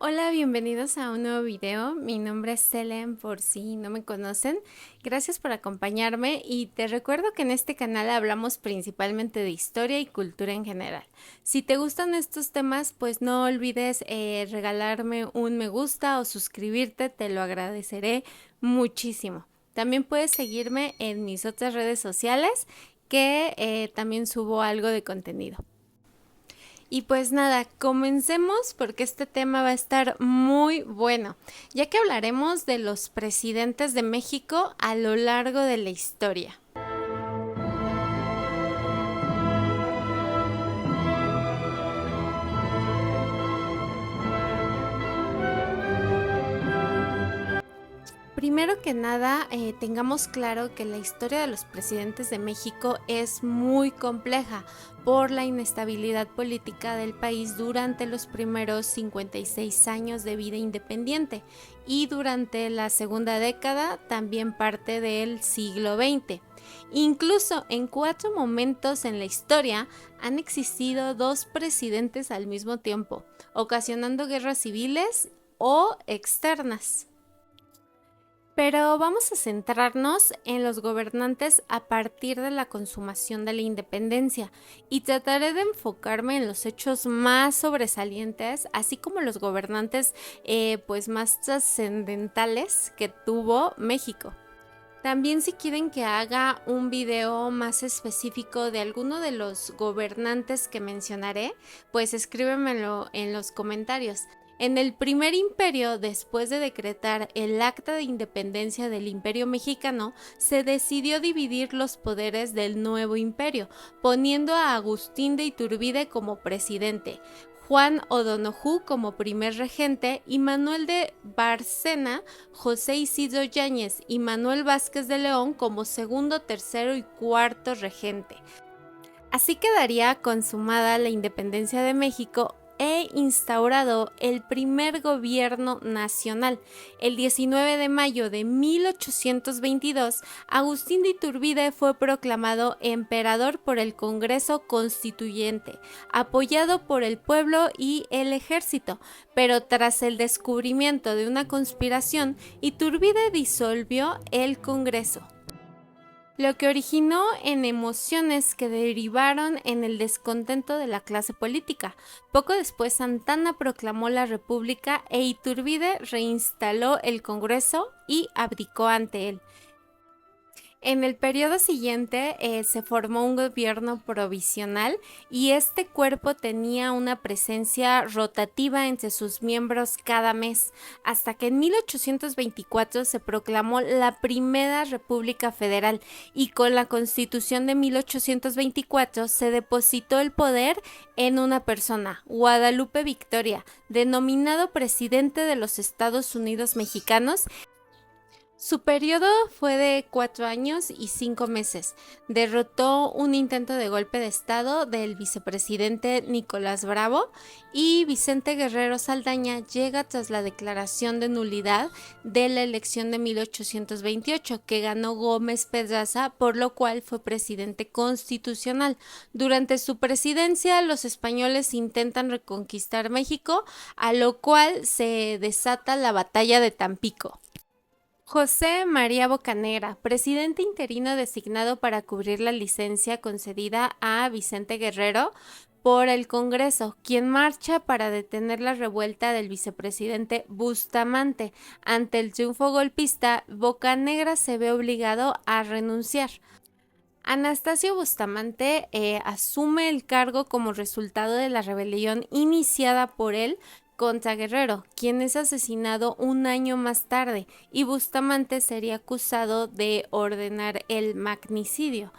Hola, bienvenidos a un nuevo video. Mi nombre es Selene, por si no me conocen. Gracias por acompañarme y te recuerdo que en este canal hablamos principalmente de historia y cultura en general. Si te gustan estos temas, pues no olvides regalarme un me gusta o suscribirte, te lo agradeceré muchísimo. También puedes seguirme en mis otras redes sociales que también subo algo de contenido. Y pues nada, comencemos porque este tema va a estar muy bueno, ya que hablaremos de los presidentes de México a lo largo de la historia. Primero que nada, tengamos claro que la historia de los presidentes de México es muy compleja por la inestabilidad política del país durante los primeros 56 años de vida independiente y durante la segunda década, también parte del siglo XX. Incluso en 4 momentos en la historia han existido 2 presidentes al mismo tiempo, ocasionando guerras civiles o externas. Pero vamos a centrarnos en los gobernantes a partir de la consumación de la independencia y trataré de enfocarme en los hechos más sobresalientes, así como los gobernantes pues más trascendentales que tuvo México. También si quieren que haga un video más específico de alguno de los gobernantes que mencionaré, pues escríbemelo en los comentarios. En el primer imperio, después de decretar el Acta de Independencia del Imperio Mexicano, se decidió dividir los poderes del nuevo imperio, poniendo a Agustín de Iturbide como presidente, Juan O'Donojú como primer regente y Manuel de Bárcena, José Isidro Yáñez y Manuel Vázquez de León como segundo, tercero y cuarto regente. Así quedaría consumada la independencia de México e instaurado el primer gobierno nacional. El 19 de mayo de 1822, Agustín de Iturbide fue proclamado emperador por el Congreso Constituyente, apoyado por el pueblo y el ejército, pero tras el descubrimiento de una conspiración, Iturbide disolvió el Congreso, lo que originó en emociones que derivaron en el descontento de la clase política. Poco después Santana proclamó la República e Iturbide reinstaló el Congreso y abdicó ante él. En el periodo siguiente se formó un gobierno provisional y este cuerpo tenía una presencia rotativa entre sus miembros cada mes, hasta que en 1824 se proclamó la Primera República Federal y con la Constitución de 1824 se depositó el poder en una persona, Guadalupe Victoria, denominado presidente de los Estados Unidos mexicanos. Su periodo fue de 4 años y 5 meses. Derrotó un intento de golpe de estado del vicepresidente Nicolás Bravo y Vicente Guerrero Saldaña llega tras la declaración de nulidad de la elección de 1828 que ganó Gómez Pedraza, por lo cual fue presidente constitucional. Durante su presidencia, los españoles intentan reconquistar México, a lo cual se desata la batalla de Tampico. José María Bocanegra, presidente interino designado para cubrir la licencia concedida a Vicente Guerrero por el Congreso, quien marcha para detener la revuelta del vicepresidente Bustamante. Ante el triunfo golpista, Bocanegra se ve obligado a renunciar. Anastasio Bustamante asume el cargo como resultado de la rebelión iniciada por él contra Guerrero, quien es asesinado un año más tarde, y Bustamante sería acusado de ordenar el magnicidio.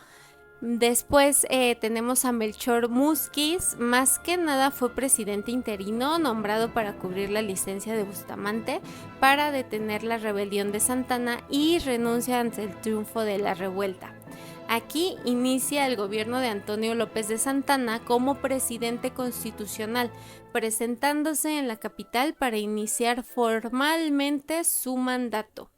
Después tenemos a Melchor Musquiz, más que nada fue presidente interino nombrado para cubrir la licencia de Bustamante para detener la rebelión de Santana y renuncia ante el triunfo de la revuelta. Aquí inicia el gobierno de Antonio López de Santana como presidente constitucional, presentándose en la capital para iniciar formalmente su mandato.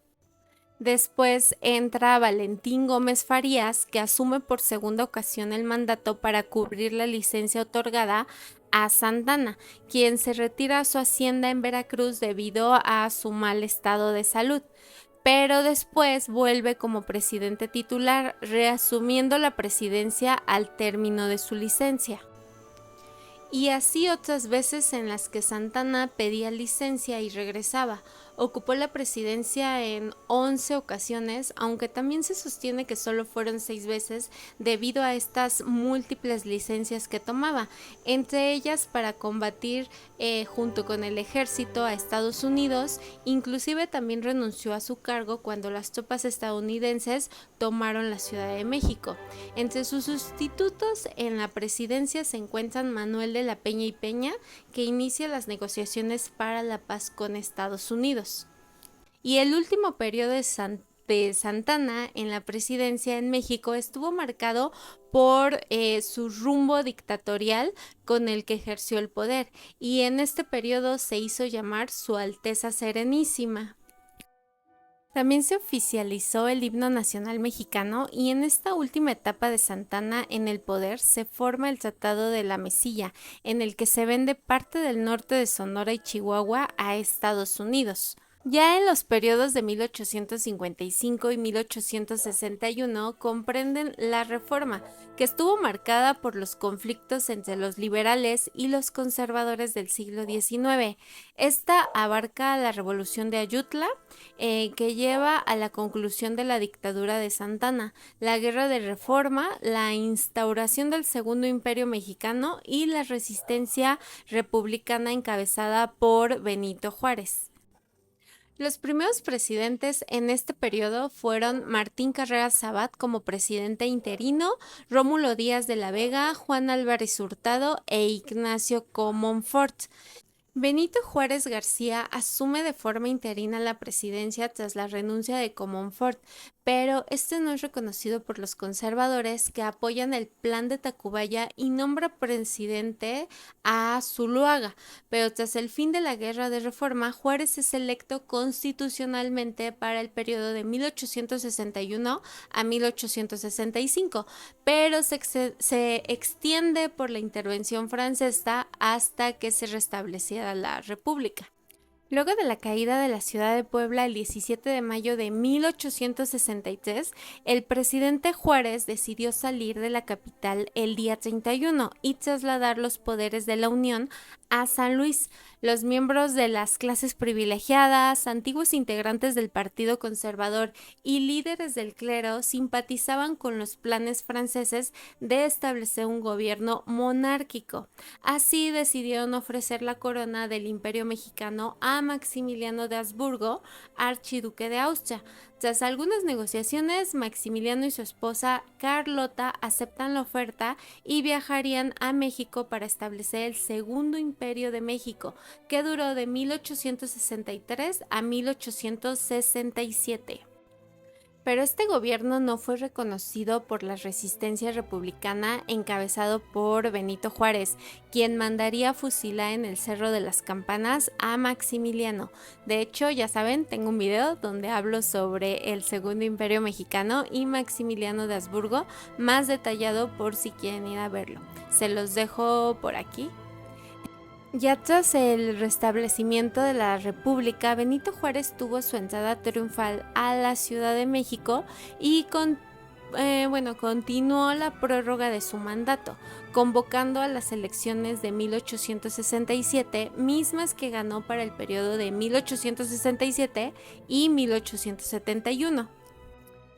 Después entra Valentín Gómez Farías, que asume por segunda ocasión el mandato para cubrir la licencia otorgada a Santana, quien se retira a su hacienda en Veracruz debido a su mal estado de salud, pero después vuelve como presidente titular, reasumiendo la presidencia al término de su licencia. Y así otras veces en las que Santana pedía licencia y regresaba. Ocupó la presidencia en 11 ocasiones, aunque también se sostiene que solo fueron 6 veces debido a estas múltiples licencias que tomaba, entre ellas para combatir junto con el ejército a Estados Unidos. Inclusive también renunció a su cargo cuando las tropas estadounidenses tomaron la Ciudad de México. Entre sus sustitutos en la presidencia se encuentran Manuel de la Peña y Peña, que inicia las negociaciones para la paz con Estados Unidos. Y el último periodo de Santana en la presidencia en México estuvo marcado por su rumbo dictatorial con el que ejerció el poder, y en este periodo se hizo llamar Su Alteza Serenísima. También se oficializó el himno nacional mexicano, y en esta última etapa de Santana en el poder se forma el Tratado de la Mesilla, en el que se vende parte del norte de Sonora y Chihuahua a Estados Unidos. Ya en los periodos de 1855 y 1861 comprenden la Reforma, que estuvo marcada por los conflictos entre los liberales y los conservadores del siglo XIX. Esta abarca la Revolución de Ayutla, que lleva a la conclusión de la dictadura de Santana, la Guerra de Reforma, la instauración del Segundo Imperio Mexicano y la resistencia republicana encabezada por Benito Juárez. Los primeros presidentes en este periodo fueron Martín Carrera Sabat como presidente interino, Rómulo Díaz de la Vega, Juan Álvarez Hurtado e Ignacio Comonfort. Benito Juárez García asume de forma interina la presidencia tras la renuncia de Comonfort, pero este no es reconocido por los conservadores, que apoyan el plan de Tacubaya y nombra presidente a Zuluaga. Pero tras el fin de la Guerra de Reforma, Juárez es electo constitucionalmente para el periodo de 1861 a 1865, pero se extiende por la intervención francesa hasta que se restableciera la República. Luego de la caída de la ciudad de Puebla el 17 de mayo de 1863, el presidente Juárez decidió salir de la capital el día 31 y trasladar los poderes de la Unión a San Luis. Los miembros de las clases privilegiadas, antiguos integrantes del Partido Conservador y líderes del clero simpatizaban con los planes franceses de establecer un gobierno monárquico. Así decidieron ofrecer la corona del Imperio Mexicano a Maximiliano de Habsburgo, archiduque de Austria. Tras algunas negociaciones, Maximiliano y su esposa Carlota aceptan la oferta y viajarían a México para establecer el Segundo Imperio de México, que duró de 1863 a 1867. Pero este gobierno no fue reconocido por la resistencia republicana encabezado por Benito Juárez, quien mandaría fusilar en el Cerro de las Campanas a Maximiliano. De hecho, ya saben, tengo un video donde hablo sobre el Segundo Imperio Mexicano y Maximiliano de Habsburgo, más detallado por si quieren ir a verlo. Se los dejo por aquí. Ya tras el restablecimiento de la República, Benito Juárez tuvo su entrada triunfal a la Ciudad de México y continuó la prórroga de su mandato, convocando a las elecciones de 1867, mismas que ganó para el periodo de 1867 y 1871.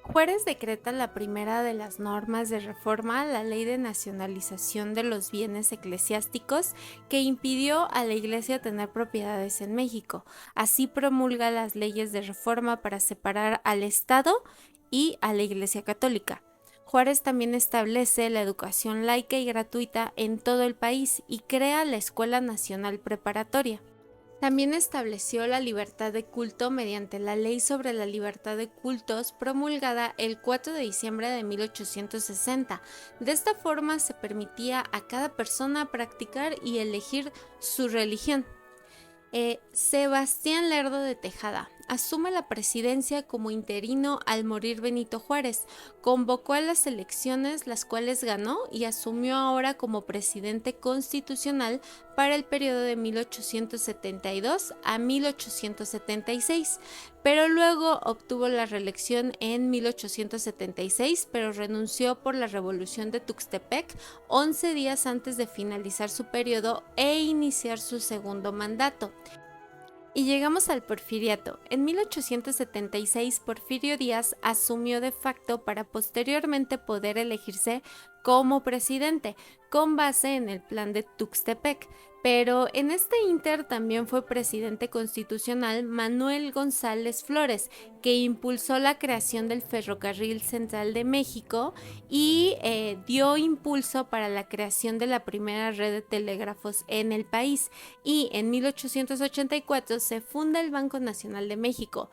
Juárez decreta la primera de las normas de reforma, la Ley de Nacionalización de los Bienes Eclesiásticos, que impidió a la Iglesia tener propiedades en México. Así promulga las leyes de reforma para separar al Estado y a la Iglesia Católica. Juárez también establece la educación laica y gratuita en todo el país y crea la Escuela Nacional Preparatoria. También estableció la libertad de culto mediante la Ley sobre la Libertad de Cultos, promulgada el 4 de diciembre de 1860. De esta forma se permitía a cada persona practicar y elegir su religión. Sebastián Lerdo de Tejada, asume la presidencia como interino al morir Benito Juárez. Convocó a las elecciones, las cuales ganó, y asumió ahora como presidente constitucional para el periodo de 1872 a 1876, pero luego obtuvo la reelección en 1876, pero renunció por la Revolución de Tuxtepec 11 días antes de finalizar su periodo e iniciar su segundo mandato. Y llegamos al Porfiriato. En 1876, Porfirio Díaz asumió de facto para posteriormente poder elegirse como presidente, con base en el plan de Tuxtepec. Pero en este ínter también fue presidente constitucional Manuel González Flores, que impulsó la creación del Ferrocarril Central de México y dio impulso para la creación de la primera red de telégrafos en el país. Y en 1884 se funda el Banco Nacional de México.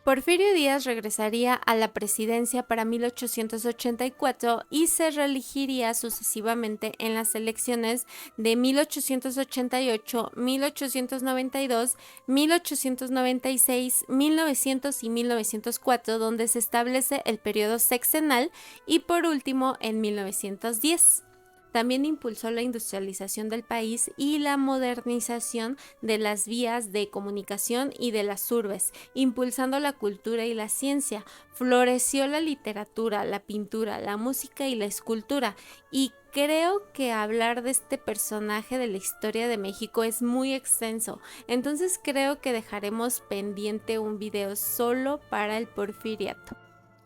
Porfirio Díaz regresaría a la presidencia para 1884 y se reelegiría sucesivamente en las elecciones de 1888, 1892, 1896, 1900 y 1904, donde se establece el periodo sexenal, y por último en 1910. También impulsó la industrialización del país y la modernización de las vías de comunicación y de las urbes, impulsando la cultura y la ciencia. Floreció la literatura, la pintura, la música y la escultura. Y creo que hablar de este personaje de la historia de México es muy extenso, entonces creo que dejaremos pendiente un video solo para el Porfiriato.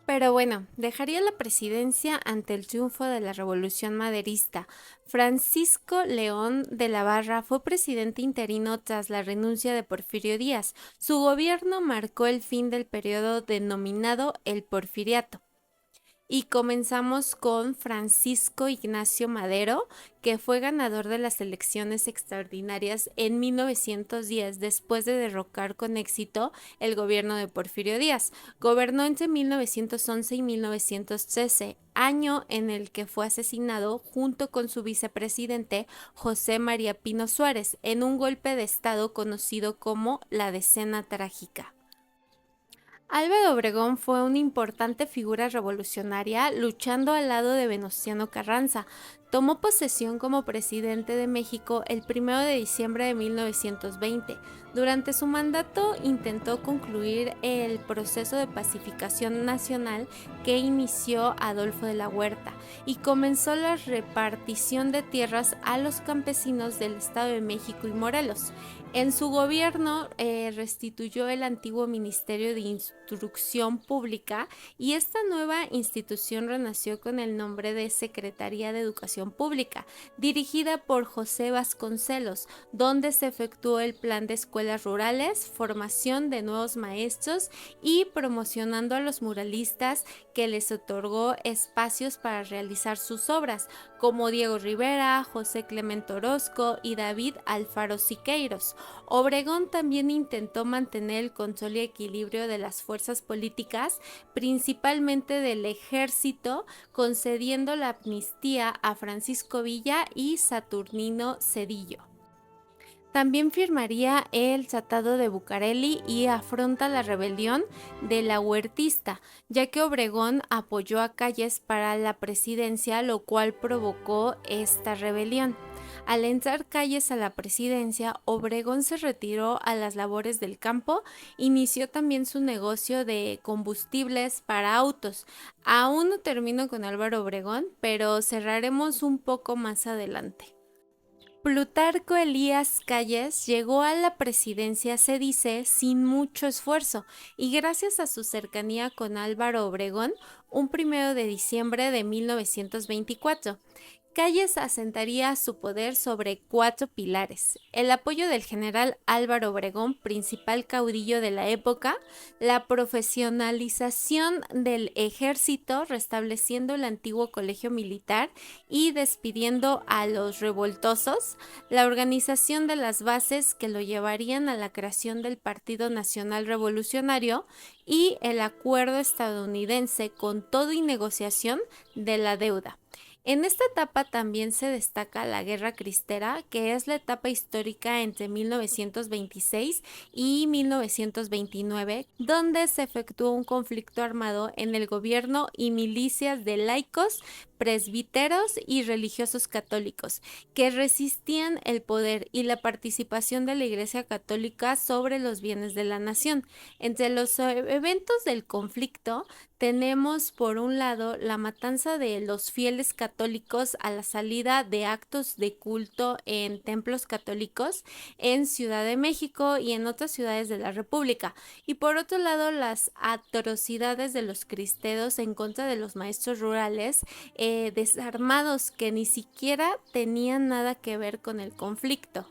Pero bueno, dejaría la presidencia ante el triunfo de la Revolución Maderista. Francisco León de la Barra fue presidente interino tras la renuncia de Porfirio Díaz. Su gobierno marcó el fin del periodo denominado el Porfiriato. Y comenzamos con Francisco Ignacio Madero, que fue ganador de las elecciones extraordinarias en 1910 después de derrocar con éxito el gobierno de Porfirio Díaz. Gobernó entre 1911 y 1913, año en el que fue asesinado junto con su vicepresidente José María Pino Suárez en un golpe de estado conocido como la Decena Trágica. Álvaro Obregón fue una importante figura revolucionaria luchando al lado de Venustiano Carranza. Tomó posesión como presidente de México el 1 de diciembre de 1920. Durante su mandato intentó concluir el proceso de pacificación nacional que inició Adolfo de la Huerta y comenzó la repartición de tierras a los campesinos del Estado de México y Morelos. En su gobierno restituyó el antiguo Ministerio de Instrucción Pública y esta nueva institución renació con el nombre de Secretaría de Educación Pública, dirigida por José Vasconcelos, donde se efectuó el plan de escuelas rurales, formación de nuevos maestros y promocionando a los muralistas, que les otorgó espacios para realizar sus obras, como Diego Rivera, José Clemente Orozco y David Alfaro Siqueiros. Obregón también intentó mantener el control y equilibrio de las fuerzas políticas, principalmente del ejército, concediendo la amnistía a Francisco Villa y Saturnino Cedillo. También firmaría el Tratado de Bucareli y afronta la rebelión de la Huertista, ya que Obregón apoyó a Calles para la presidencia, lo cual provocó esta rebelión. Al entrar Calles a la presidencia, Obregón se retiró a las labores del campo, inició también su negocio de combustibles para autos. Aún no termino con Álvaro Obregón, pero cerraremos un poco más adelante. Plutarco Elías Calles llegó a la presidencia, se dice, sin mucho esfuerzo, y gracias a su cercanía con Álvaro Obregón, un 1 de diciembre de 1924. Calles asentaría su poder sobre 4 pilares: el apoyo del general Álvaro Obregón, principal caudillo de la época, la profesionalización del ejército, restableciendo el antiguo colegio militar y despidiendo a los revoltosos, la organización de las bases que lo llevarían a la creación del Partido Nacional Revolucionario y el acuerdo estadounidense con todo y negociación de la deuda. En esta etapa también se destaca la Guerra Cristera, que es la etapa histórica entre 1926 y 1929, donde se efectuó un conflicto armado en el gobierno y milicias de laicos, presbíteros y religiosos católicos, que resistían el poder y la participación de la Iglesia Católica sobre los bienes de la nación. Entre los eventos del conflicto tenemos por un lado la matanza de los fieles católicos a la salida de actos de culto en templos católicos en Ciudad de México y en otras ciudades de la República, y por otro lado las atrocidades de los cristeros en contra de los maestros rurales desarmados que ni siquiera tenían nada que ver con el conflicto.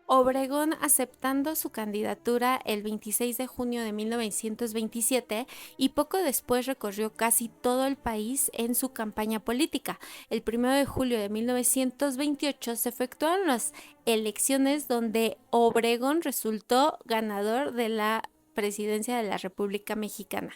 Obregón, aceptando su candidatura el 26 de junio de 1927 y poco después recorrió casi todo el país en su campaña política. El 1 de julio de 1928 se efectuaron las elecciones donde Obregón resultó ganador de la presidencia de la República Mexicana.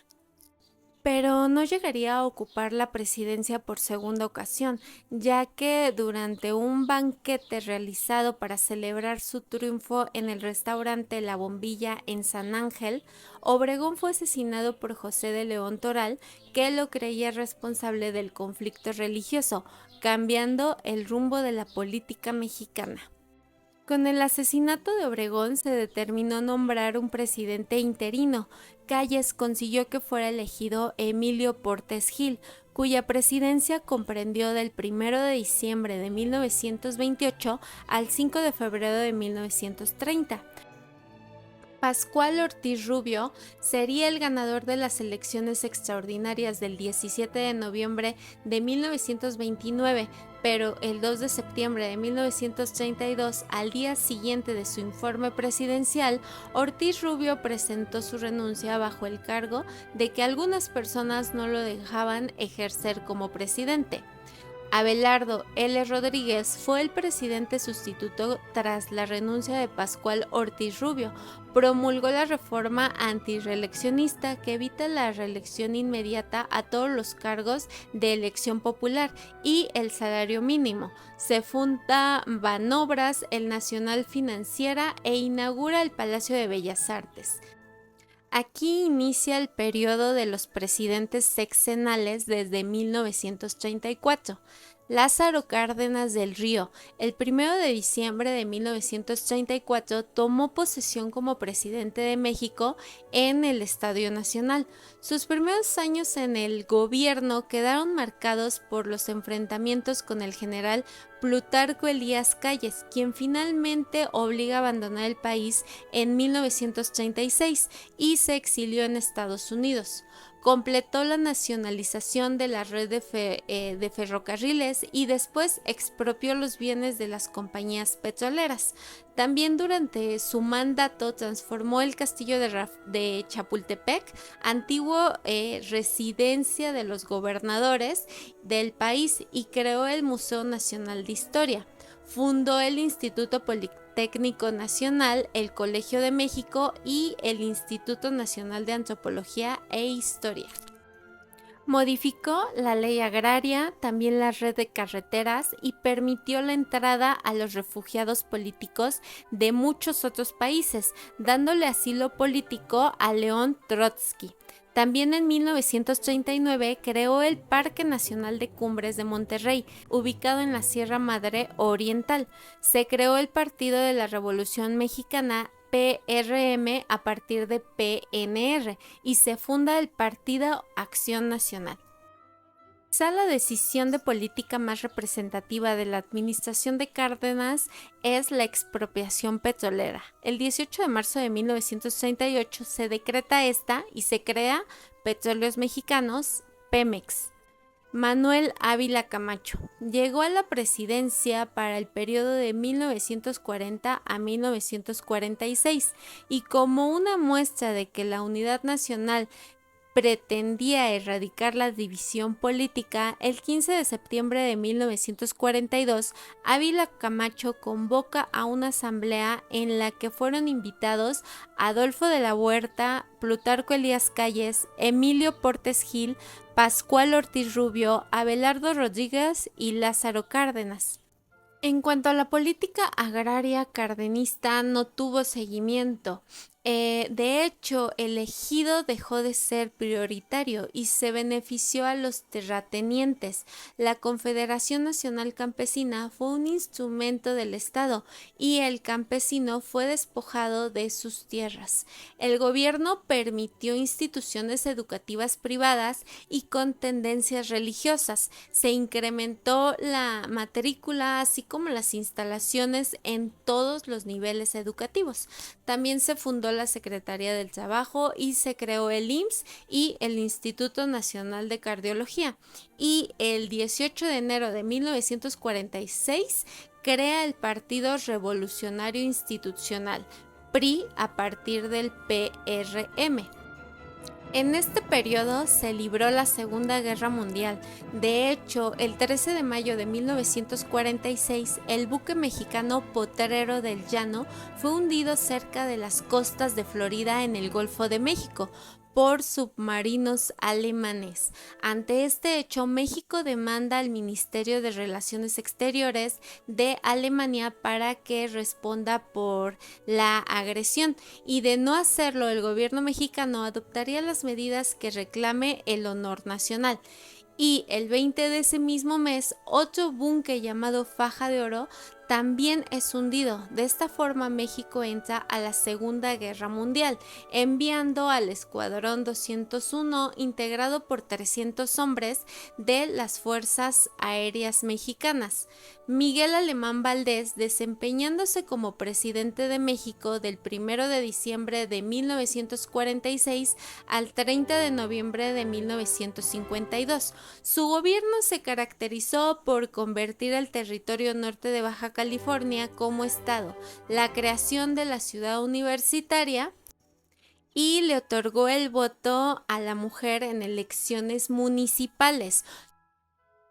Pero no llegaría a ocupar la presidencia por segunda ocasión, ya que durante un banquete realizado para celebrar su triunfo en el restaurante La Bombilla en San Ángel, Obregón fue asesinado por José de León Toral, que lo creía responsable del conflicto religioso, cambiando el rumbo de la política mexicana. Con el asesinato de Obregón se determinó nombrar un presidente interino. Calles consiguió que fuera elegido Emilio Portes Gil, cuya presidencia comprendió del 1 de diciembre de 1928 al 5 de febrero de 1930. Pascual Ortiz Rubio sería el ganador de las elecciones extraordinarias del 17 de noviembre de 1929, pero el 2 de septiembre de 1932, al día siguiente de su informe presidencial, Ortiz Rubio presentó su renuncia bajo el cargo de que algunas personas no lo dejaban ejercer como presidente. Abelardo L. Rodríguez fue el presidente sustituto tras la renuncia de Pascual Ortiz Rubio. Promulgó la reforma antirreeleccionista que evita la reelección inmediata a todos los cargos de elección popular y el salario mínimo. Se funda Banobras, el Nacional Financiera e inaugura el Palacio de Bellas Artes. Aquí inicia el periodo de los presidentes sexenales desde 1934. Lázaro Cárdenas del Río, el 1 de diciembre de 1934, tomó posesión como presidente de México en el Estadio Nacional. Sus primeros años en el gobierno quedaron marcados por los enfrentamientos con el general Plutarco Elías Calles, quien finalmente obliga a abandonar el país en 1936 y se exilió en Estados Unidos. Completó la nacionalización de la red de ferrocarriles y después expropió los bienes de las compañías petroleras. También durante su mandato transformó el castillo de Chapultepec, antiguo residencia de los gobernadores del país, y creó el Museo Nacional de Historia. Fundó el Instituto Politécnico Nacional, el Colegio de México y el Instituto Nacional de Antropología e Historia. Modificó la ley agraria, también la red de carreteras, y permitió la entrada a los refugiados políticos de muchos otros países, dándole asilo político a León Trotsky. También en 1939 creó el Parque Nacional de Cumbres de Monterrey, ubicado en la Sierra Madre Oriental. Se creó el Partido de la Revolución Mexicana, PRM, a partir de PNR, y se funda el Partido Acción Nacional. Quizá la decisión de política más representativa de la administración de Cárdenas es la expropiación petrolera. El 18 de marzo de 1938 se decreta esta y se crea Petróleos Mexicanos, Pemex. Manuel Ávila Camacho llegó a la presidencia para el periodo de 1940 a 1946 y como una muestra de que la unidad nacional pretendía erradicar la división política, el 15 de septiembre de 1942, Ávila Camacho convoca a una asamblea en la que fueron invitados Adolfo de la Huerta, Plutarco Elías Calles, Emilio Portes Gil, Pascual Ortiz Rubio, Abelardo Rodríguez y Lázaro Cárdenas. En cuanto a la política agraria cardenista, no tuvo seguimiento. De hecho, el ejido dejó de ser prioritario y se benefició a los terratenientes. La Confederación Nacional Campesina fue un instrumento del Estado y el campesino fue despojado de sus tierras. El gobierno permitió instituciones educativas privadas y con tendencias religiosas. Se incrementó la matrícula, así como las instalaciones en todos los niveles educativos. También se fundó la Secretaría del Trabajo y se creó el IMSS y el Instituto Nacional de Cardiología. Y el 18 de enero de 1946 crea el Partido Revolucionario Institucional, PRI, a partir del PRM. En este periodo se libró la Segunda Guerra Mundial. De hecho, el 13 de mayo de 1946, el buque mexicano Potrero del Llano fue hundido cerca de las costas de Florida en el Golfo de México por submarinos alemanes. Ante este hecho, México demanda al Ministerio de Relaciones Exteriores de Alemania para que responda por la agresión, y de no hacerlo, el gobierno mexicano adoptaría las medidas que reclame el honor nacional. Y el 20 de ese mismo mes, otro buque llamado Faja de Oro también es hundido. De esta forma, México entra a la Segunda Guerra Mundial, enviando al Escuadrón 201, integrado por 300 hombres de las Fuerzas Aéreas Mexicanas. Miguel Alemán Valdés, desempeñándose como presidente de México del 1 de diciembre de 1946 al 30 de noviembre de 1952. Su gobierno se caracterizó por convertir el territorio norte de Baja California como estado, la creación de la ciudad universitaria y le otorgó el voto a la mujer en elecciones municipales.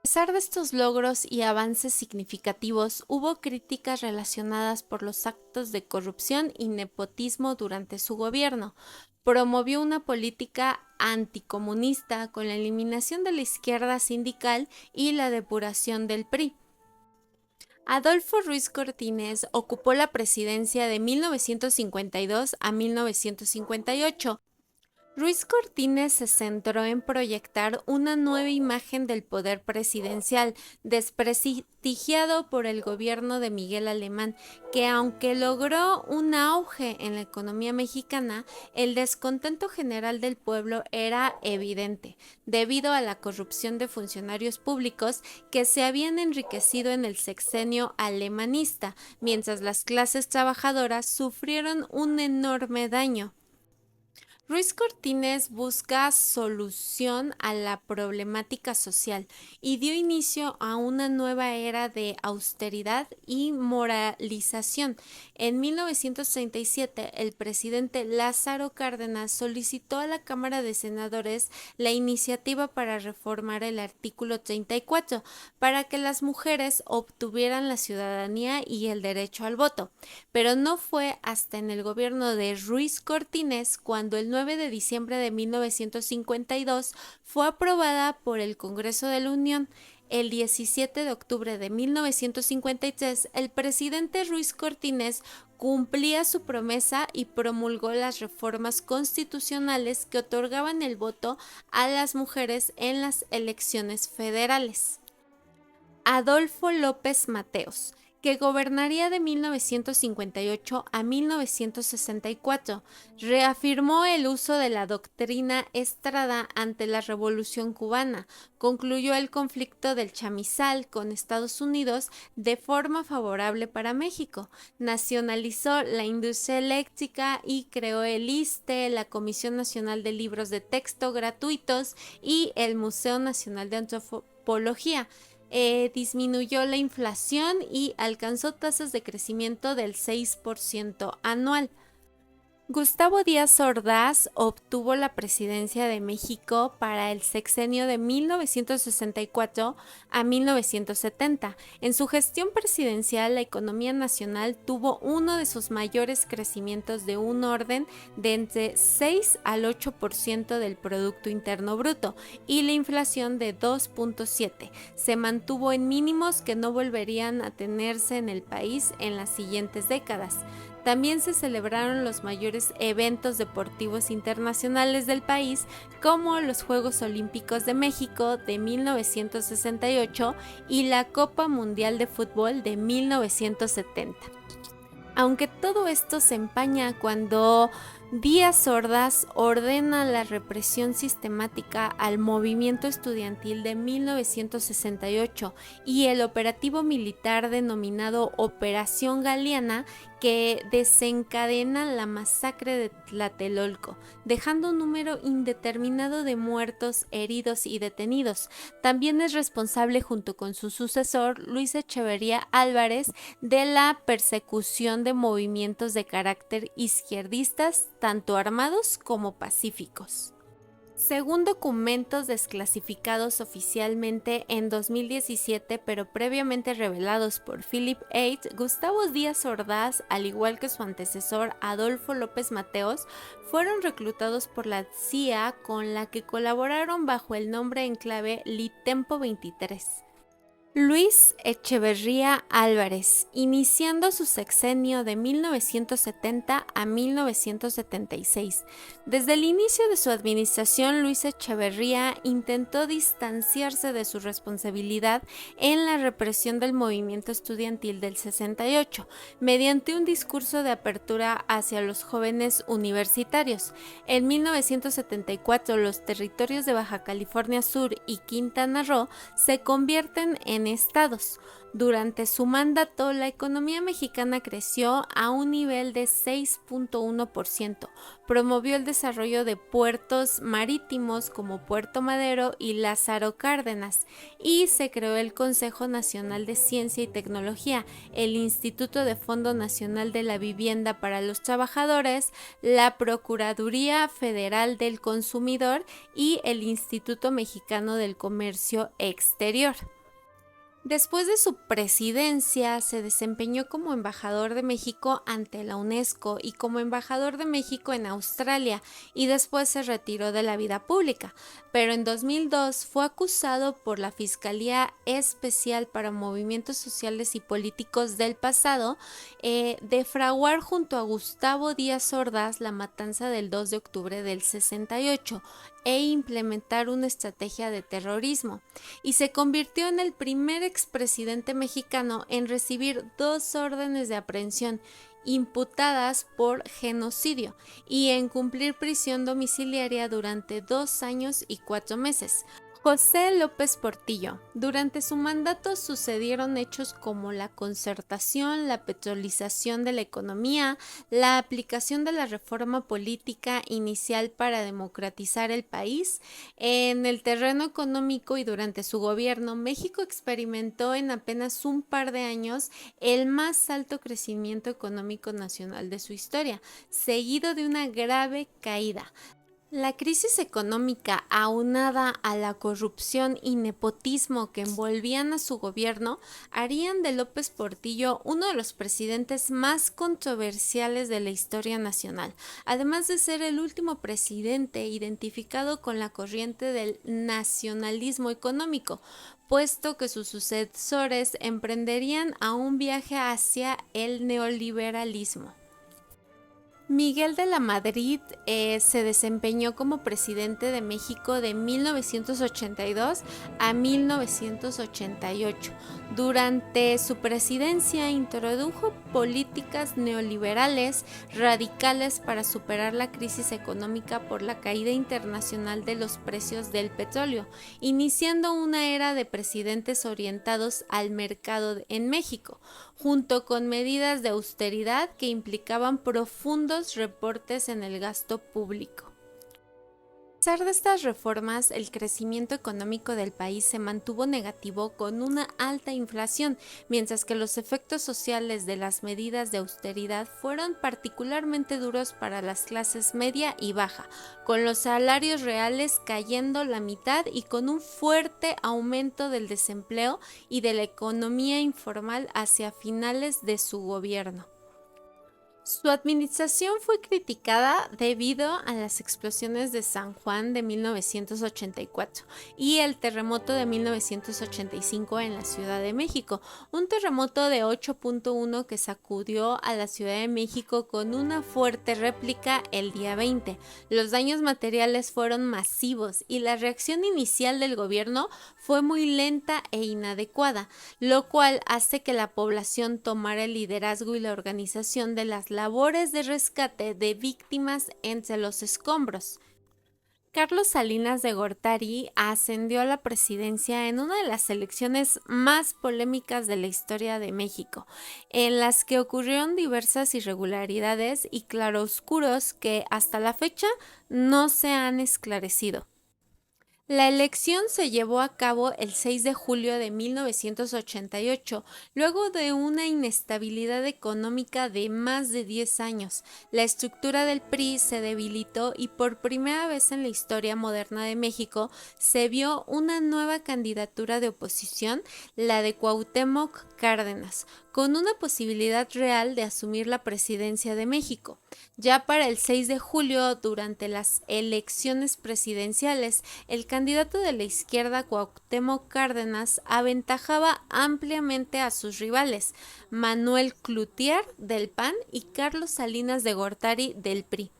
A pesar de estos logros y avances significativos, hubo críticas relacionadas por los actos de corrupción y nepotismo durante su gobierno. Promovió una política anticomunista con la eliminación de la izquierda sindical y la depuración del PRI. Adolfo Ruiz Cortines ocupó la presidencia de 1952 a 1958. Ruiz Cortines se centró en proyectar una nueva imagen del poder presidencial, desprestigiado por el gobierno de Miguel Alemán, que aunque logró un auge en la economía mexicana, el descontento general del pueblo era evidente, debido a la corrupción de funcionarios públicos que se habían enriquecido en el sexenio alemanista, mientras las clases trabajadoras sufrieron un enorme daño. Ruiz Cortines busca solución a la problemática social y dio inicio a una nueva era de austeridad y moralización. En 1937, el presidente Lázaro Cárdenas solicitó a la Cámara de Senadores la iniciativa para reformar el artículo 34 para que las mujeres obtuvieran la ciudadanía y el derecho al voto. Pero no fue hasta en el gobierno de Ruiz Cortines cuando el 9 de diciembre de 1952 fue aprobada por el Congreso de la Unión. El 17 de octubre de 1953, el presidente Ruiz Cortines cumplía su promesa y promulgó las reformas constitucionales que otorgaban el voto a las mujeres en las elecciones federales. Adolfo López Mateos, que gobernaría de 1958 a 1964, reafirmó el uso de la doctrina Estrada ante la Revolución cubana, concluyó el conflicto del chamizal con Estados Unidos de forma favorable para México, nacionalizó la industria eléctrica y creó el ISSSTE, la Comisión Nacional de Libros de Texto Gratuitos y el Museo Nacional de Antropología. Disminuyó la inflación y alcanzó tasas de crecimiento del 6% anual. Gustavo Díaz Ordaz obtuvo la presidencia de México para el sexenio de 1964 a 1970. En su gestión presidencial, la economía nacional tuvo uno de sus mayores crecimientos de un orden de entre 6 al 8% del Producto Interno Bruto y la inflación de 2.7. Se mantuvo en mínimos que no volverían a tenerse en el país en las siguientes décadas. También se celebraron los mayores eventos deportivos internacionales del país, como los Juegos Olímpicos de México de 1968 y la Copa Mundial de Fútbol de 1970. Aunque todo esto se empaña cuando Díaz Ordaz ordena la represión sistemática al movimiento estudiantil de 1968 y el operativo militar denominado Operación Galeana, que desencadena la masacre de Tlatelolco, dejando un número indeterminado de muertos, heridos y detenidos. También es responsable, junto con su sucesor, Luis Echeverría Álvarez, de la persecución de movimientos de carácter izquierdistas, tanto armados como pacíficos. Según documentos desclasificados oficialmente en 2017, pero previamente revelados por Philip Eight, Gustavo Díaz Ordaz, al igual que su antecesor Adolfo López Mateos, fueron reclutados por la CIA, con la que colaboraron bajo el nombre en clave Litempo 23. Luis Echeverría Álvarez, iniciando su sexenio de 1970 a 1976. Desde el inicio de su administración, Luis Echeverría intentó distanciarse de su responsabilidad en la represión del movimiento estudiantil del 68, mediante un discurso de apertura hacia los jóvenes universitarios. En 1974, los territorios de Baja California Sur y Quintana Roo se convierten en estados. Durante su mandato, la economía mexicana creció a un nivel de 6.1%. Promovió el desarrollo de puertos marítimos como Puerto Madero y Lázaro Cárdenas, y se creó el Consejo Nacional de Ciencia y Tecnología, el Instituto de Fondo Nacional de la Vivienda para los Trabajadores, la Procuraduría Federal del Consumidor y el Instituto Mexicano del Comercio Exterior. Después de su presidencia, se desempeñó como embajador de México ante la UNESCO y como embajador de México en Australia, y después se retiró de la vida pública. Pero en 2002 fue acusado por la Fiscalía Especial para Movimientos Sociales y Políticos del pasado de fraguar junto a Gustavo Díaz Ordaz la matanza del 2 de octubre del 68 e implementar una estrategia de terrorismo, y se convirtió en el primer expresidente mexicano en recibir 2 órdenes de aprehensión imputadas por genocidio y en cumplir prisión domiciliaria durante 2 años y 4 meses. José López Portillo. Durante su mandato sucedieron hechos como la concertación, la petrolización de la economía, la aplicación de la reforma política inicial para democratizar el país. En el terreno económico y durante su gobierno, México experimentó en apenas un par de años el más alto crecimiento económico nacional de su historia, seguido de una grave caída. La crisis económica, aunada a la corrupción y nepotismo que envolvían a su gobierno, harían de López Portillo uno de los presidentes más controversiales de la historia nacional, además de ser el último presidente identificado con la corriente del nacionalismo económico, puesto que sus sucesores emprenderían a un viaje hacia el neoliberalismo. Miguel de la Madrid se desempeñó como presidente de México de 1982 a 1988. Durante su presidencia introdujo políticas neoliberales radicales para superar la crisis económica por la caída internacional de los precios del petróleo, iniciando una era de presidentes orientados al mercado en México, junto con medidas de austeridad que implicaban profundos reportes en el gasto público. A pesar de estas reformas, el crecimiento económico del país se mantuvo negativo con una alta inflación, mientras que los efectos sociales de las medidas de austeridad fueron particularmente duros para las clases media y baja, con los salarios reales cayendo la mitad y con un fuerte aumento del desempleo y de la economía informal hacia finales de su gobierno. Su administración fue criticada debido a las explosiones de San Juan de 1984 y el terremoto de 1985 en la Ciudad de México, un terremoto de 8.1 que sacudió a la Ciudad de México con una fuerte réplica el día 20. Los daños materiales fueron masivos y la reacción inicial del gobierno fue muy lenta e inadecuada, lo cual hace que la población tomara el liderazgo y la organización de las labores de rescate de víctimas entre los escombros. Carlos Salinas de Gortari ascendió a la presidencia en una de las elecciones más polémicas de la historia de México, en las que ocurrieron diversas irregularidades y claroscuros que hasta la fecha no se han esclarecido. La elección se llevó a cabo el 6 de julio de 1988, luego de una inestabilidad económica de más de 10 años. La estructura del PRI se debilitó y por primera vez en la historia moderna de México se vio una nueva candidatura de oposición, la de Cuauhtémoc Cárdenas, con una posibilidad real de asumir la presidencia de México. Ya para el 6 de julio, durante las elecciones presidenciales, el candidato de la izquierda, Cuauhtémoc Cárdenas, aventajaba ampliamente a sus rivales, Manuel Cloutier del PAN y Carlos Salinas de Gortari del PRI.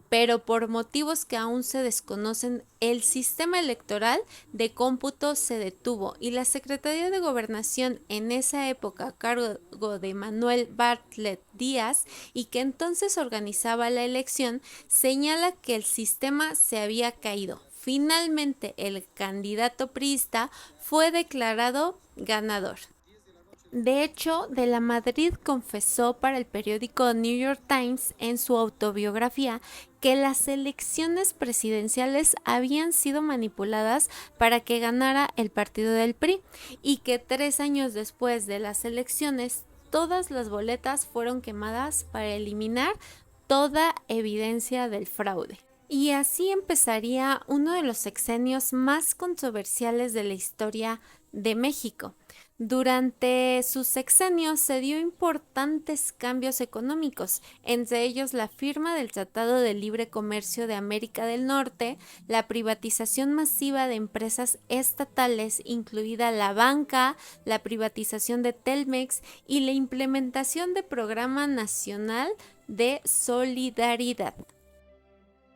Pero por motivos que aún se desconocen, el sistema electoral de cómputo se detuvo y la Secretaría de Gobernación en esa época a cargo de Manuel Bartlett Díaz y que entonces organizaba la elección, señala que el sistema se había caído. Finalmente, el candidato priista fue declarado ganador. De hecho, De la Madrid confesó para el periódico New York Times en su autobiografía que las elecciones presidenciales habían sido manipuladas para que ganara el partido del PRI y que 3 años después de las elecciones todas las boletas fueron quemadas para eliminar toda evidencia del fraude. Y así empezaría uno de los sexenios más controversiales de la historia de México. Durante su sexenio se dio importantes cambios económicos, entre ellos la firma del Tratado de Libre Comercio de América del Norte, la privatización masiva de empresas estatales, incluida la banca, la privatización de Telmex y la implementación del Programa Nacional de Solidaridad.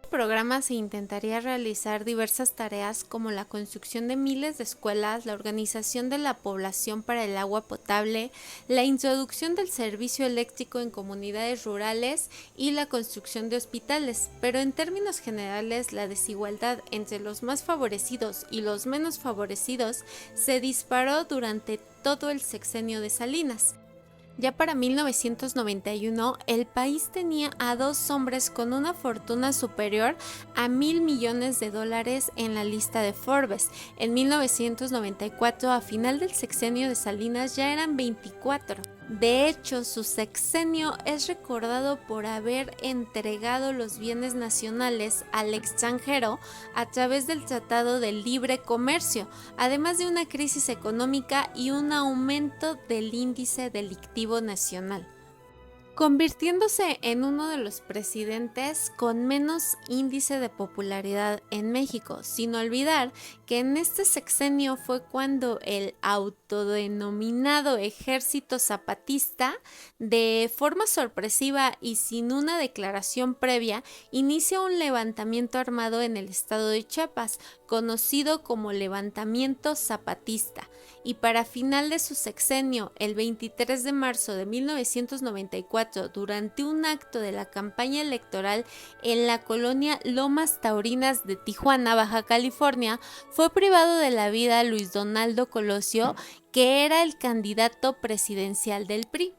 Programa se intentaría realizar diversas tareas como la construcción de miles de escuelas, la organización de la población para el agua potable, la introducción del servicio eléctrico en comunidades rurales y la construcción de hospitales, pero en términos generales la desigualdad entre los más favorecidos y los menos favorecidos se disparó durante todo el sexenio de Salinas. Ya para 1991, el país tenía a 2 hombres con una fortuna superior a $1,000 millones en la lista de Forbes. En 1994, a final del sexenio de Salinas, ya eran 24. De hecho, su sexenio es recordado por haber entregado los bienes nacionales al extranjero a través del Tratado de Libre Comercio, además de una crisis económica y un aumento del índice delictivo nacional, convirtiéndose en uno de los presidentes con menos índice de popularidad en México, sin olvidar que en este sexenio fue cuando el autodenominado Ejército Zapatista, de forma sorpresiva y sin una declaración previa, inicia un levantamiento armado en el estado de Chiapas, conocido como Levantamiento Zapatista, y para final de su sexenio, el 23 de marzo de 1994, durante un acto de la campaña electoral en la colonia Lomas Taurinas de Tijuana, Baja California, fue privado de la vida Luis Donaldo Colosio, que era el candidato presidencial del PRI.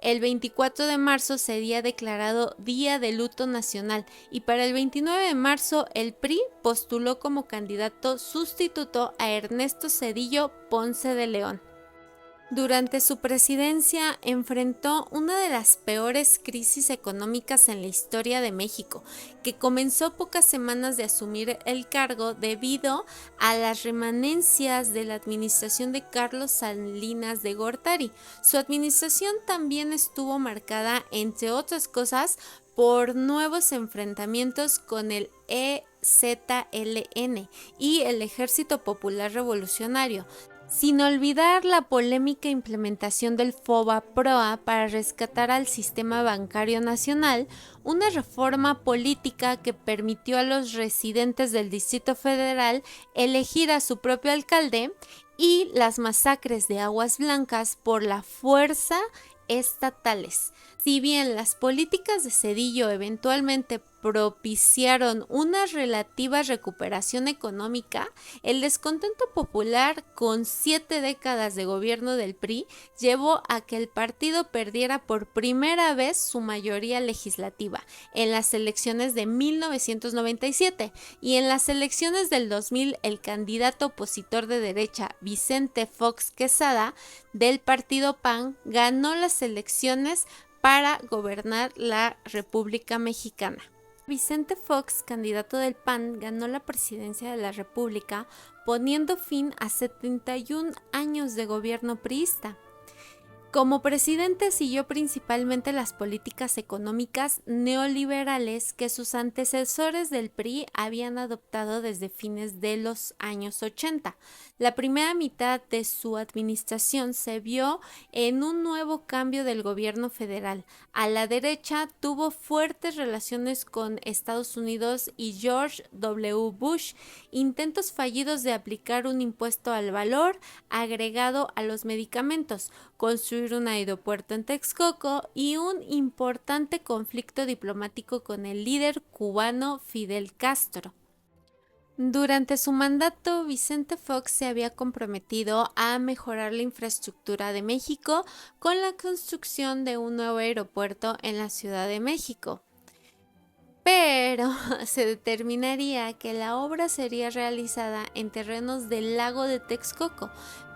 El 24 de marzo sería declarado Día de Luto Nacional y para el 29 de marzo el PRI postuló como candidato sustituto a Ernesto Zedillo Ponce de León. Durante su presidencia enfrentó una de las peores crisis económicas en la historia de México, que comenzó pocas semanas de asumir el cargo debido a las remanencias de la administración de Carlos Salinas de Gortari. Su administración también estuvo marcada, entre otras cosas, por nuevos enfrentamientos con el EZLN y el Ejército Popular Revolucionario, sin olvidar la polémica implementación del FOBAPROA para rescatar al sistema bancario nacional, una reforma política que permitió a los residentes del Distrito Federal elegir a su propio alcalde, y las masacres de Aguas Blancas por la fuerza estatales. Si bien las políticas de Zedillo eventualmente propiciaron una relativa recuperación económica, el descontento popular con 7 décadas de gobierno del PRI llevó a que el partido perdiera por primera vez su mayoría legislativa en las elecciones de 1997 y en las elecciones del 2000 el candidato opositor de derecha Vicente Fox Quesada del partido PAN ganó las elecciones para gobernar la República Mexicana. Vicente Fox, candidato del PAN, ganó la presidencia de la República, poniendo fin a 71 años de gobierno priista. Como presidente siguió principalmente las políticas económicas neoliberales que sus antecesores del PRI habían adoptado desde fines de los años 80. La primera mitad de su administración se vio en un nuevo cambio del gobierno federal. A la derecha tuvo fuertes relaciones con Estados Unidos y George W. Bush, intentos fallidos de aplicar un impuesto al valor agregado a los medicamentos, construir un aeropuerto en Texcoco y un importante conflicto diplomático con el líder cubano Fidel Castro. Durante su mandato, Vicente Fox se había comprometido a mejorar la infraestructura de México con la construcción de un nuevo aeropuerto en la Ciudad de México. Pero se determinaría que la obra sería realizada en terrenos del lago de Texcoco,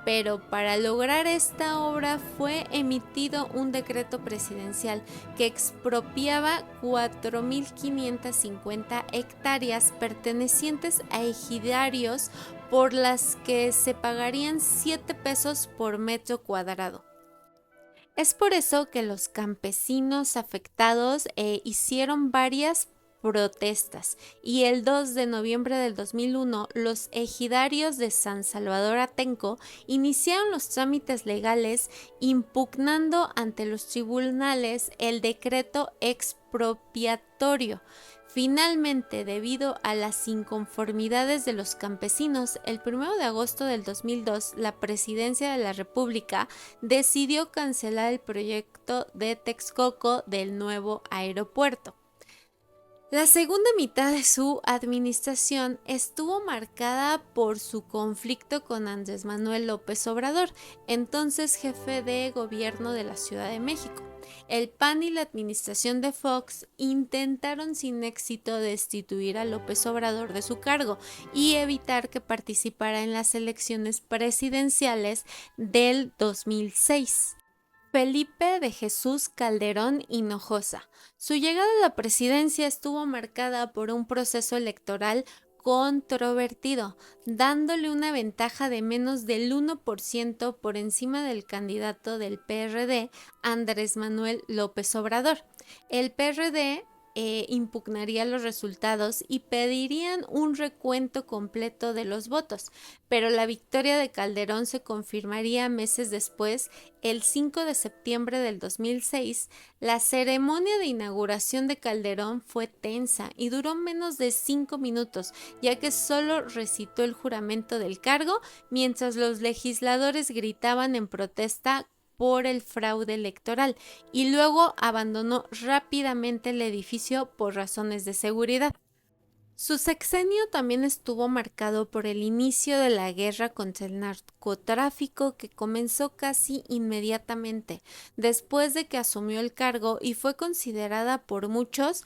pero para lograr esta obra fue emitido un decreto presidencial que expropiaba 4.550 hectáreas pertenecientes a ejidarios por las que se pagarían 7 pesos por metro cuadrado. Es por eso que los campesinos afectados hicieron varias protestas y el 2 de noviembre del 2001 los ejidarios de San Salvador Atenco iniciaron los trámites legales impugnando ante los tribunales el decreto expropiatorio. Finalmente, debido a las inconformidades de los campesinos, el 1 de agosto del 2002, la Presidencia de la República decidió cancelar el proyecto de Texcoco del nuevo aeropuerto. La segunda mitad de su administración estuvo marcada por su conflicto con Andrés Manuel López Obrador, entonces jefe de gobierno de la Ciudad de México. El PAN y la administración de Fox intentaron sin éxito destituir a López Obrador de su cargo y evitar que participara en las elecciones presidenciales del 2006. Felipe de Jesús Calderón Hinojosa. Su llegada a la presidencia estuvo marcada por un proceso electoral controvertido, dándole una ventaja de menos del 1% por encima del candidato del PRD, Andrés Manuel López Obrador. El PRD impugnaría los resultados y pedirían un recuento completo de los votos, pero la victoria de Calderón se confirmaría meses después, el 5 de septiembre del 2006. La ceremonia de inauguración de Calderón fue tensa y duró menos de 5 minutos, ya que solo recitó el juramento del cargo mientras los legisladores gritaban en protesta por el fraude electoral y luego abandonó rápidamente el edificio por razones de seguridad. Su sexenio también estuvo marcado por el inicio de la guerra contra el narcotráfico que comenzó casi inmediatamente después de que asumió el cargo y fue considerada por muchos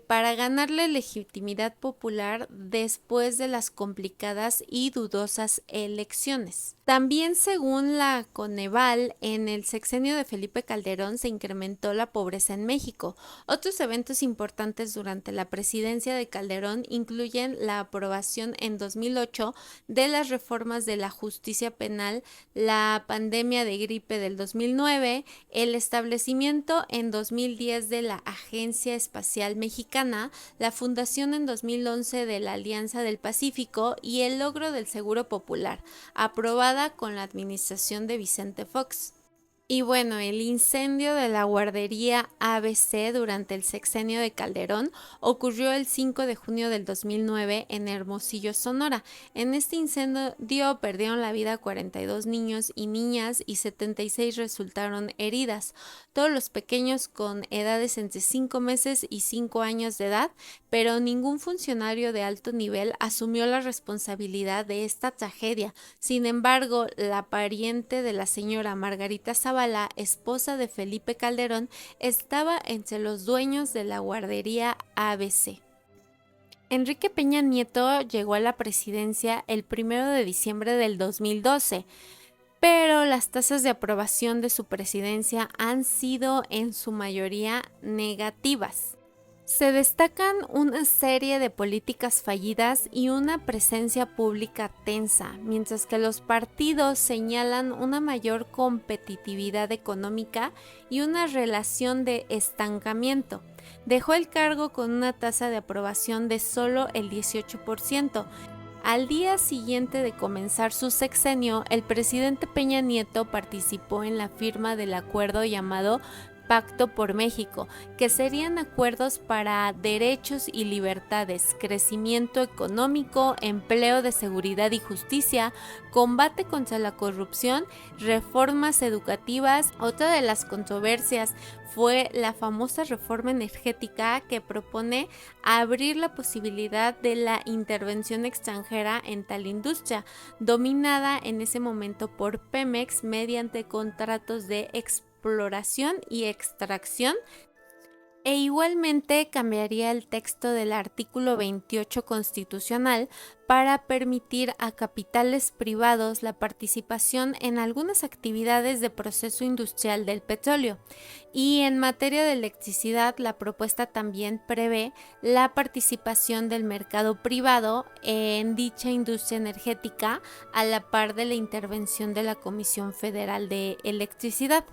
para ganarle legitimidad popular después de las complicadas y dudosas elecciones. También, según la Coneval, en el sexenio de Felipe Calderón se incrementó la pobreza en México. Otros eventos importantes durante la presidencia de Calderón incluyen la aprobación en 2008 de las reformas de la justicia penal, la pandemia de gripe del 2009, el establecimiento en 2010 de la Agencia Espacial Mexicana, la fundación en 2011 de la Alianza del Pacífico y el logro del Seguro Popular, aprobada con la administración de Vicente Fox. Y bueno, el incendio de la guardería ABC durante el sexenio de Calderón ocurrió el 5 de junio del 2009 en Hermosillo, Sonora. En este incendio perdieron la vida 42 niños y niñas y 76 resultaron heridas, todos los pequeños con edades entre 5 meses y 5 años de edad, pero ningún funcionario de alto nivel asumió la responsabilidad de esta tragedia. Sin embargo, la pariente de la señora Margarita Zavala, esposa de Felipe Calderón, estaba entre los dueños de la guardería ABC. Enrique Peña Nieto llegó a la presidencia el 1 de diciembre del 2012, pero las tasas de aprobación de su presidencia han sido en su mayoría negativas. Se destacan una serie de políticas fallidas y una presencia pública tensa, mientras que los partidos señalan una mayor competitividad económica y una relación de estancamiento. Dejó el cargo con una tasa de aprobación de solo el 18%. Al día siguiente de comenzar su sexenio, el presidente Peña Nieto participó en la firma del acuerdo llamado Pacto por México, que serían acuerdos para derechos y libertades, crecimiento económico, empleo de seguridad y justicia, combate contra la corrupción, reformas educativas. Otra de las controversias fue la famosa reforma energética que propone abrir la posibilidad de la intervención extranjera en tal industria, dominada en ese momento por Pemex mediante contratos de exploración y extracción, e igualmente cambiaría el texto del artículo 28 constitucional para permitir a capitales privados la participación en algunas actividades de proceso industrial del petróleo. Y en materia de electricidad, la propuesta también prevé la participación del mercado privado en dicha industria energética a la par de la intervención de la Comisión Federal de Electricidad.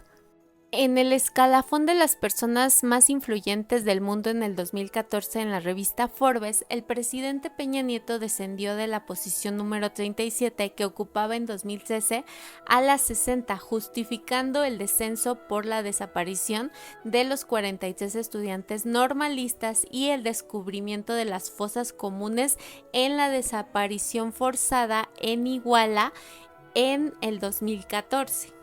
En el escalafón de las personas más influyentes del mundo en el 2014 en la revista Forbes, el presidente Peña Nieto descendió de la posición número 37 que ocupaba en 2013 a la 60, justificando el descenso por la desaparición de los 43 estudiantes normalistas y el descubrimiento de las fosas comunes en la desaparición forzada en Iguala en el 2014.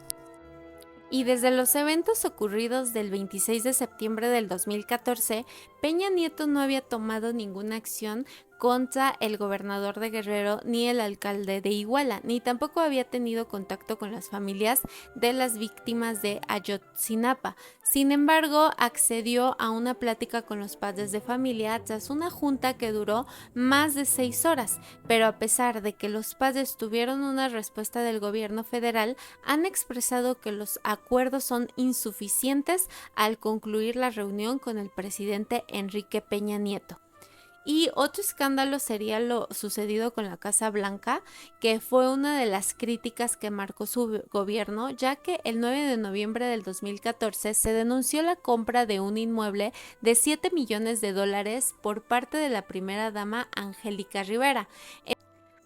Y desde los eventos ocurridos del 26 de septiembre del 2014, Peña Nieto no había tomado ninguna acción contra el gobernador de Guerrero ni el alcalde de Iguala, ni tampoco había tenido contacto con las familias de las víctimas de Ayotzinapa. Sin embargo, accedió a una plática con los padres de familia tras una junta que duró más de 6 horas, pero a pesar de que los padres tuvieron una respuesta del gobierno federal, han expresado que los acuerdos son insuficientes al concluir la reunión con el presidente Enrique Peña Nieto. Y otro escándalo sería lo sucedido con la Casa Blanca, que fue una de las críticas que marcó su gobierno, ya que el 9 de noviembre del 2014 se denunció la compra de un inmueble de $7 millones por parte de la primera dama Angélica Rivera.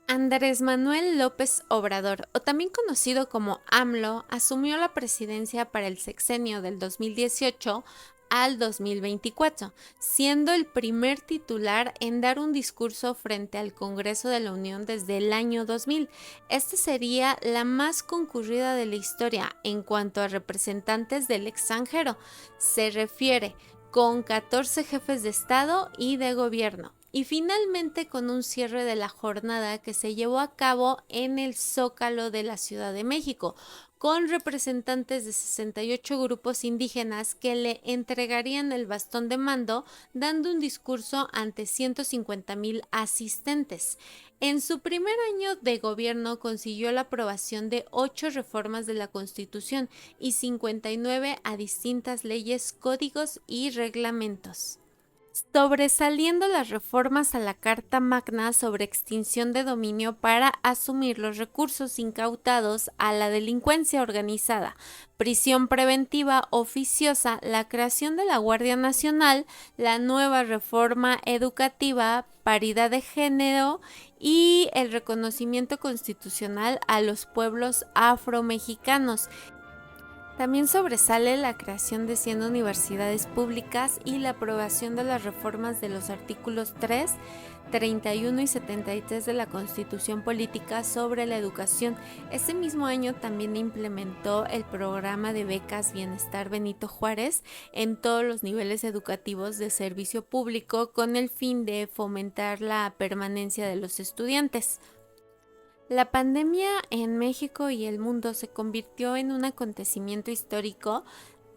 Andrés Manuel López Obrador, o también conocido como AMLO, asumió la presidencia para el sexenio del 2018 al 2024, siendo el primer titular en dar un discurso frente al Congreso de la Unión desde el año 2000. Esta sería la más concurrida de la historia en cuanto a representantes del extranjero se refiere, con 14 jefes de Estado y de gobierno. y finalmente con un cierre de la jornada que se llevó a cabo en el Zócalo de la Ciudad de México, con representantes de 68 grupos indígenas que le entregarían el bastón de mando, dando un discurso ante 150,000 asistentes. En su primer año de gobierno consiguió la aprobación de 8 reformas de la Constitución y 59 a distintas leyes, códigos y reglamentos. Sobresaliendo las reformas a la Carta Magna sobre extinción de dominio para asumir los recursos incautados a la delincuencia organizada, prisión preventiva oficiosa, la creación de la Guardia Nacional, la nueva reforma educativa, paridad de género y el reconocimiento constitucional a los pueblos afromexicanos. También sobresale la creación de 100 universidades públicas y la aprobación de las reformas de los artículos 3, 31 y 73 de la Constitución Política sobre la educación. Ese mismo año también implementó el programa de becas Bienestar Benito Juárez en todos los niveles educativos de servicio público con el fin de fomentar la permanencia de los estudiantes. La pandemia en México y el mundo se convirtió en un acontecimiento histórico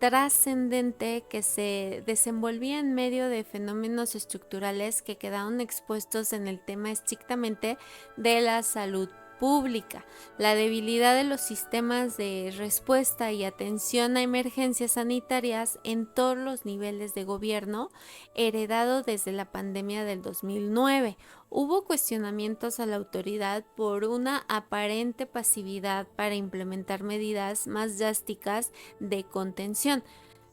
trascendente que se desenvolvía en medio de fenómenos estructurales que quedaron expuestos en el tema estrictamente de la salud pública, la debilidad de los sistemas de respuesta y atención a emergencias sanitarias en todos los niveles de gobierno, heredado desde la pandemia del 2009. Hubo cuestionamientos a la autoridad por una aparente pasividad para implementar medidas más drásticas de contención.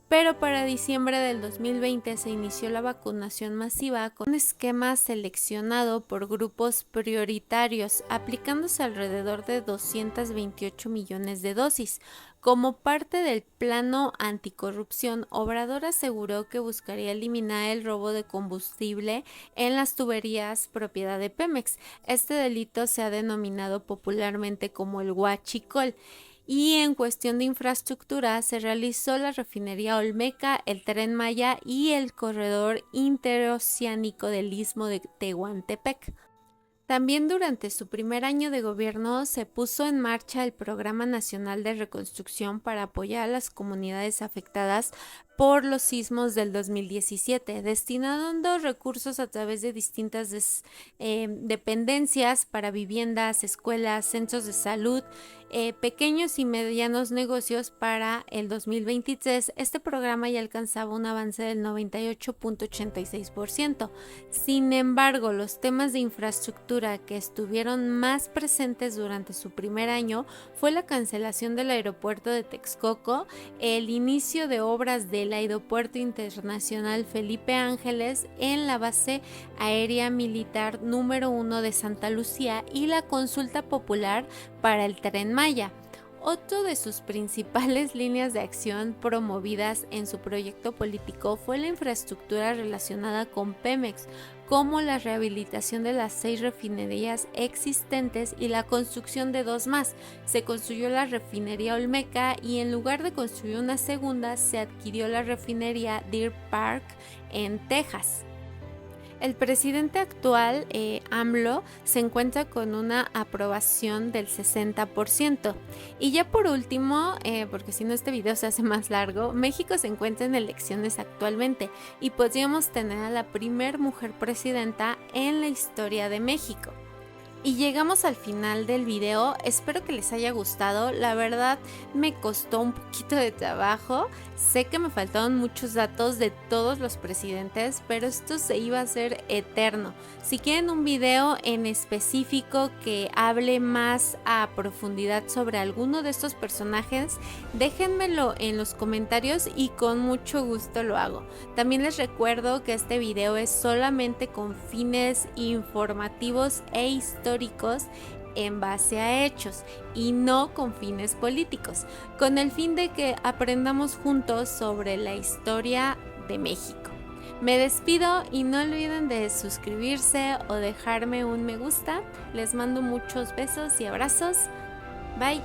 Pero para diciembre del 2020 se inició la vacunación masiva con un esquema seleccionado por grupos prioritarios, aplicándose alrededor de 228 millones de dosis. Como parte del plano anticorrupción, Obrador aseguró que buscaría eliminar el robo de combustible en las tuberías propiedad de Pemex. Este delito se ha denominado popularmente como el huachicol. Y en cuestión de infraestructura se realizó la refinería Olmeca, el Tren Maya y el corredor interoceánico del Istmo de Tehuantepec. También durante su primer año de gobierno se puso en marcha el Programa Nacional de Reconstrucción para apoyar a las comunidades afectadas por los sismos del 2017, destinando recursos a través de distintas dependencias para viviendas, escuelas, centros de salud, pequeños y medianos negocios para el 2023. Este programa ya alcanzaba un avance del 98.86%. Sin embargo, los temas de infraestructura que estuvieron más presentes durante su primer año fue la cancelación del aeropuerto de Texcoco, el inicio de obras del Aeropuerto Internacional Felipe Ángeles en la base aérea militar número 1 de Santa Lucía y la consulta popular para el Tren Maya. Otro de sus principales líneas de acción promovidas en su proyecto político fue la infraestructura relacionada con Pemex, como la rehabilitación de las 6 refinerías existentes y la construcción de 2 más. Se construyó la refinería Olmeca y en lugar de construir una segunda, se adquirió la refinería Deer Park en Texas. El presidente actual, AMLO, se encuentra con una aprobación del 60%. Y ya por último, porque si no este video se hace más largo, México se encuentra en elecciones actualmente y podríamos tener a la primer mujer presidenta en la historia de México. Y llegamos al final del video, espero que les haya gustado. La verdad me costó un poquito de trabajo, sé que me faltaron muchos datos de todos los presidentes, pero esto se iba a hacer eterno. Si quieren un video en específico que hable más a profundidad sobre alguno de estos personajes, déjenmelo en los comentarios y con mucho gusto lo hago. También les recuerdo que este video es solamente con fines informativos e históricos en base a hechos y no con fines políticos, con el fin de que aprendamos juntos sobre la historia de México. Me despido y no olviden de suscribirse o dejarme un me gusta. Les mando muchos besos y abrazos. Bye.